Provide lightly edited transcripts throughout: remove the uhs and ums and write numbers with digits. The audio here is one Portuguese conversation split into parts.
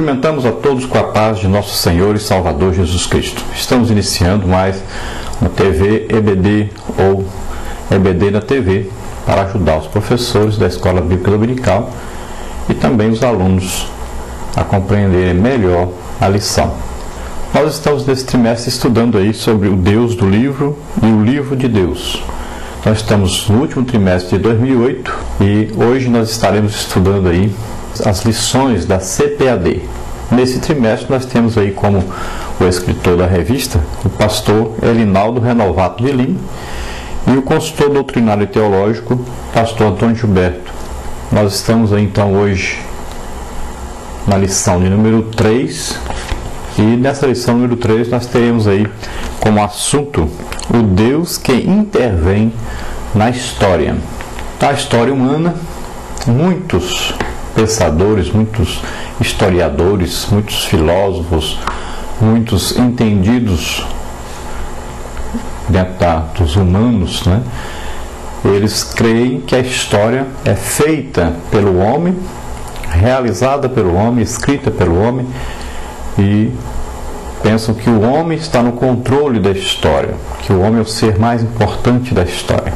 Cumprimentamos a todos com a paz de nosso Senhor e Salvador Jesus Cristo. Estamos iniciando mais uma TV EBD ou EBD na TV para ajudar os professores da Escola Bíblica Dominical e também os alunos a compreenderem melhor a lição. Nós estamos nesse trimestre estudando aí sobre o Deus do livro e o livro de Deus. Nós estamos no último trimestre de 2008 e hoje nós estaremos estudando aí as lições da CPAD. Nesse trimestre nós temos aí como o escritor da revista o pastor Elinaldo Renovato de Lima e o consultor doutrinário e teológico pastor Antônio Gilberto. Nós estamos aí então hoje na lição de número 3 e nessa lição número 3 nós teremos aí como assunto o Deus que intervém na história. A história humana, muitos pensadores, muitos historiadores, muitos filósofos, muitos entendidos dentro dos humanos, né? Eles creem que a história é feita pelo homem, realizada pelo homem, escrita pelo homem, e pensam que o homem está no controle da história, que o homem é o ser mais importante da história.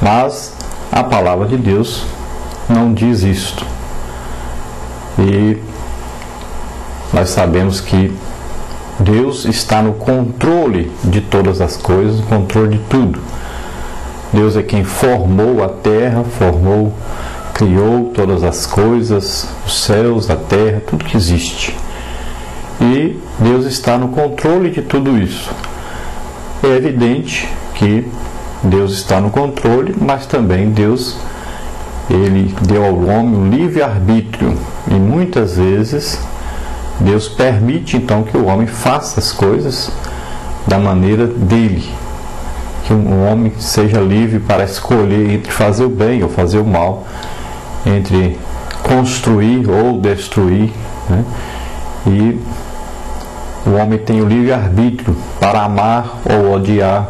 Mas a palavra de Deus não diz isto. E nós sabemos que Deus está no controle de todas as coisas, no controle de tudo. Deus é quem formou a terra, criou todas as coisas, os céus, a terra, tudo que existe. E Deus está no controle de tudo isso. É evidente que Deus está no controle, mas também Deus, Ele deu ao homem o livre-arbítrio. E muitas vezes Deus permite então que o homem faça as coisas da maneira dele. Que o homem seja livre para escolher entre fazer o bem ou fazer o mal, entre construir ou destruir, né? E o homem tem o livre-arbítrio para amar ou odiar,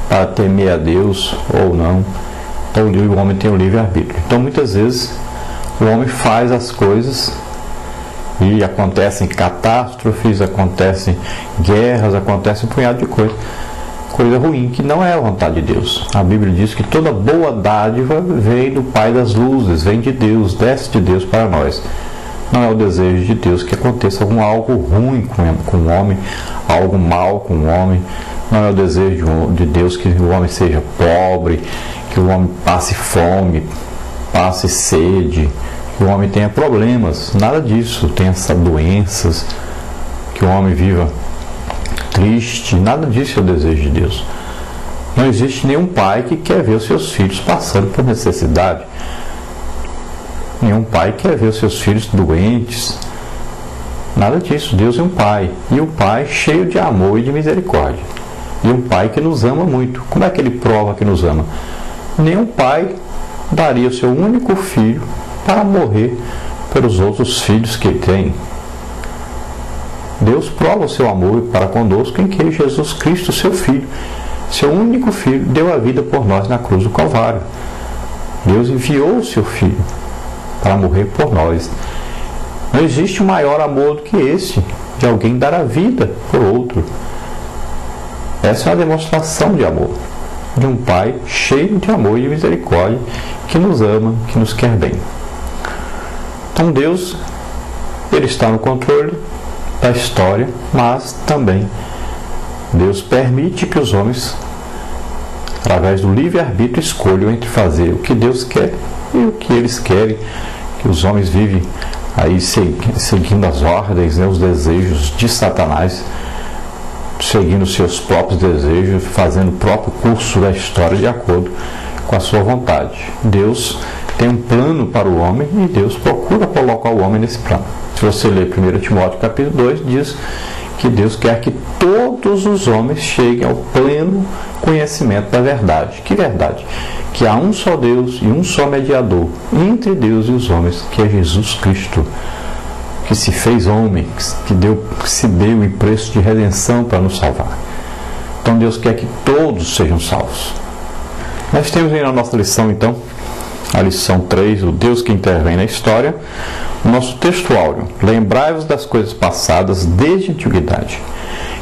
para temer a Deus ou não. Então o homem tem o livre-arbítrio. Então muitas vezes o homem faz as coisas e acontecem catástrofes, acontecem guerras, acontece um punhado de coisa ruim, que não é a vontade de Deus. A Bíblia diz que toda boa dádiva vem do Pai das luzes, vem de Deus, desce de Deus para nós. Não é o desejo de Deus que aconteça algo ruim com o homem, algo mal com o homem. Não é o desejo de Deus que o homem seja pobre, que o homem passe fome, passe sede, que o homem tenha problemas. Nada disso, tenha doenças, que o homem viva triste. Nada disso é o desejo de Deus. Não existe nenhum pai que quer ver os seus filhos passando por necessidade. Nenhum pai quer ver os seus filhos doentes. Nada disso. Deus é um pai. E um pai cheio de amor e de misericórdia. E um pai que nos ama muito. Como é que ele prova que nos ama? Nenhum pai daria o seu único filho para morrer pelos outros filhos que ele tem. Deus prova o seu amor para conosco em que Jesus Cristo, seu Filho, seu único Filho, deu a vida por nós na cruz do Calvário. Deus enviou o seu Filho para morrer por nós. Não existe um maior amor do que esse, de alguém dar a vida por outro. Essa é uma demonstração de amor, de um Pai cheio de amor e misericórdia, que nos ama, que nos quer bem. Então Deus, Ele está no controle da história, mas também Deus permite que os homens, através do livre-arbítrio, escolham entre fazer o que Deus quer e o que eles querem, que os homens vivem aí seguindo as ordens, né, os desejos de Satanás, seguindo seus próprios desejos, fazendo o próprio curso da história de acordo com a sua vontade. Deus tem um plano para o homem e Deus procura colocar o homem nesse plano. Se você ler 1 Timóteo capítulo 2, diz que Deus quer que todos os homens cheguem ao pleno conhecimento da verdade. Que verdade? Que há um só Deus e um só mediador entre Deus e os homens, que é Jesus Cristo, que se fez homem, que se deu em preço de redenção para nos salvar. Então Deus quer que todos sejam salvos. Nós temos aí na nossa lição, então, a lição 3, o Deus que intervém na história, o nosso texto áureo: lembrai-vos das coisas passadas desde a antiguidade,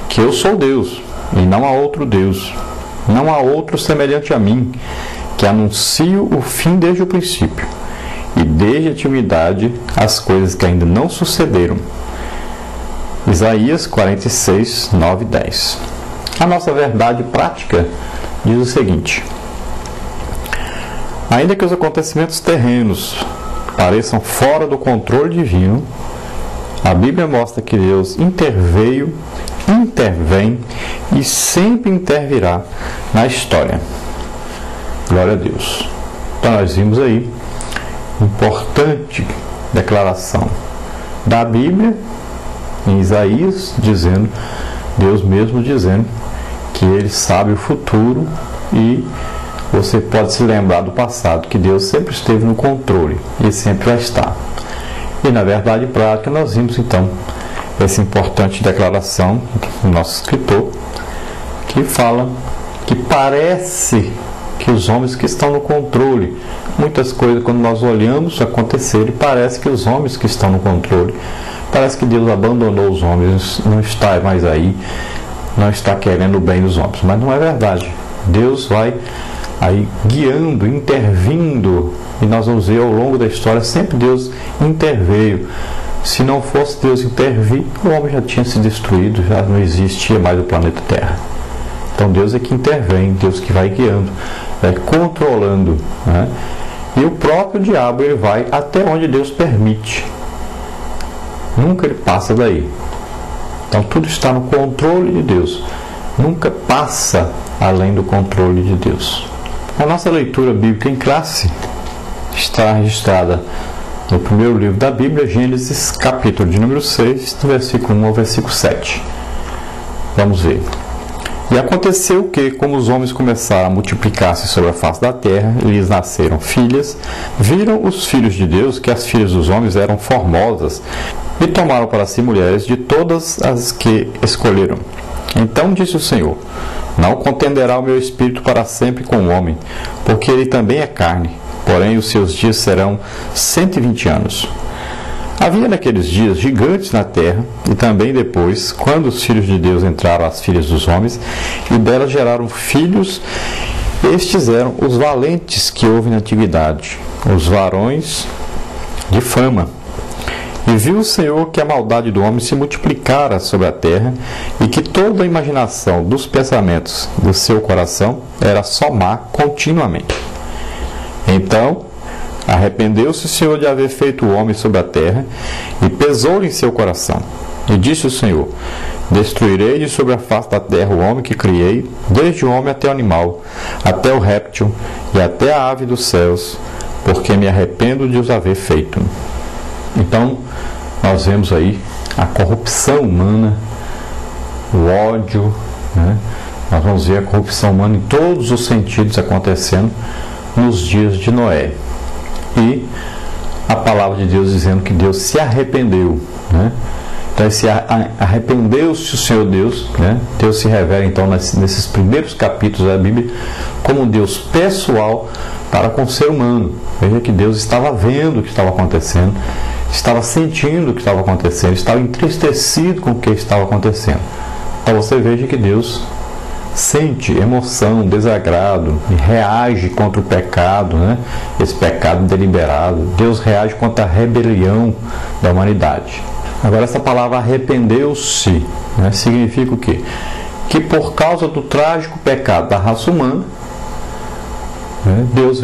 que eu sou Deus, e não há outro Deus, não há outro semelhante a mim, que anuncio o fim desde o princípio, e desde a antiguidade as coisas que ainda não sucederam. Isaías 46, 9 e 10. A nossa verdade prática diz o seguinte: ainda que os acontecimentos terrenos pareçam fora do controle divino, a Bíblia mostra que Deus interveio, intervém e sempre intervirá na história. Glória a Deus. Então nós vimos aí importante declaração da Bíblia em Isaías, dizendo, Deus mesmo dizendo que Ele sabe o futuro, e você pode se lembrar do passado, que Deus sempre esteve no controle e sempre vai estar. E na verdade prática nós vimos então essa importante declaração do nosso escritor, que fala que parece que os homens que estão no controle, muitas coisas quando nós olhamos acontecerem, parece que os homens que estão no controle, parece que Deus abandonou os homens, não está mais aí, não está querendo o bem dos homens, mas não é verdade. Deus vai aí guiando, intervindo, e nós vamos ver ao longo da história, sempre Deus interveio. Se não fosse Deus intervir, o homem já tinha se destruído, já não existia mais o planeta Terra. Então Deus é que intervém, Deus que vai guiando, vai controlando, né? E o próprio diabo, ele vai até onde Deus permite, nunca ele passa daí. Então tudo está no controle de Deus, nunca passa além do controle de Deus. A nossa leitura bíblica em classe está registrada no primeiro livro da Bíblia, Gênesis, capítulo de número 6, do versículo 1 ao versículo 7. Vamos ver. E aconteceu que, como os homens começaram a multiplicar-se sobre a face da terra, e lhes nasceram filhas, viram os filhos de Deus que as filhas dos homens eram formosas, e tomaram para si mulheres de todas as que escolheram. Então disse o Senhor: não contenderá o meu espírito para sempre com o homem, porque ele também é carne, porém os seus dias serão 120 anos. Havia naqueles dias gigantes na terra, e também depois, quando os filhos de Deus entraram às filhas dos homens, e delas geraram filhos, estes eram os valentes que houve na antiguidade, os varões de fama. E viu o Senhor que a maldade do homem se multiplicara sobre a terra, e que toda a imaginação dos pensamentos do seu coração era só má continuamente. Então arrependeu-se o Senhor de haver feito o homem sobre a terra, e pesou-lhe em seu coração. E disse o Senhor: destruirei de sobre a face da terra o homem que criei, desde o homem até o animal, até o réptil e até a ave dos céus, porque me arrependo de os haver feito. Então, nós vemos aí a corrupção humana, o ódio, né? Nós vamos ver a corrupção humana em todos os sentidos acontecendo nos dias de Noé. E a palavra de Deus dizendo que Deus se arrependeu, né? Então, esse arrependeu-se o Senhor Deus, né? Deus se revela então nesses primeiros capítulos da Bíblia como um Deus pessoal para com o ser humano. Veja que Deus estava vendo o que estava acontecendo, estava sentindo o que estava acontecendo, estava entristecido com o que estava acontecendo. Então você veja que Deus sente emoção, desagrado, e reage contra o pecado, né? Esse pecado deliberado. Deus reage contra a rebelião da humanidade. Agora, essa palavra arrependeu-se, né, significa o quê? Que por causa do trágico pecado da raça humana, né, Deus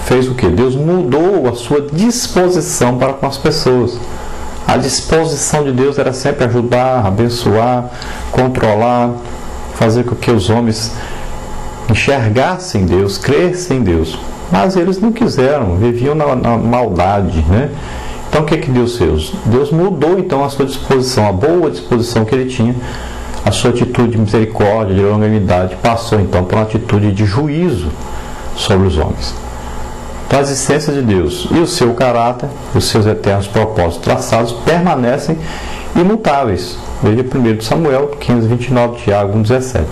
fez o quê? Deus mudou a sua disposição para com as pessoas. A disposição de Deus era sempre ajudar, abençoar, controlar, fazer com que os homens enxergassem Deus, crescem em Deus. Mas eles não quiseram, viviam na maldade, né? Então o que Deus fez? Deus mudou então a sua disposição, a boa disposição que ele tinha, a sua atitude de misericórdia, de longanimidade, passou então por uma atitude de juízo sobre os homens. Então as essências de Deus e o seu caráter, os seus eternos propósitos traçados permanecem imutáveis. Veja 1 Samuel 15, 29, Tiago 1, 17.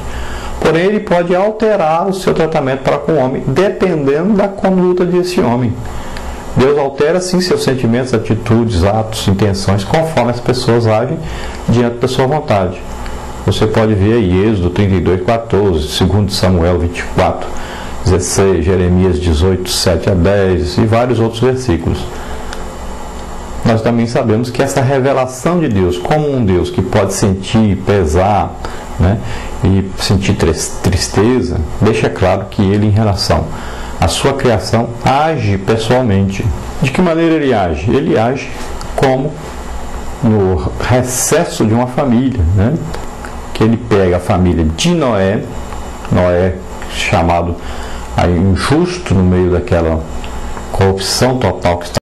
Porém, ele pode alterar o seu tratamento para com o homem, dependendo da conduta desse homem. Deus altera sim seus sentimentos, atitudes, atos, intenções, conforme as pessoas agem diante da sua vontade. Você pode ver aí Êxodo 32:14, 2 Samuel 24:16, Jeremias 18:7-10 e vários outros versículos. Nós também sabemos que essa revelação de Deus como um Deus que pode sentir, pesar, né, e sentir tristeza, deixa claro que ele, em relação à sua criação, age pessoalmente. De que maneira ele age? Ele age como no recesso de uma família, né? Que ele pega a família de Noé chamado aí injusto no meio daquela corrupção total que está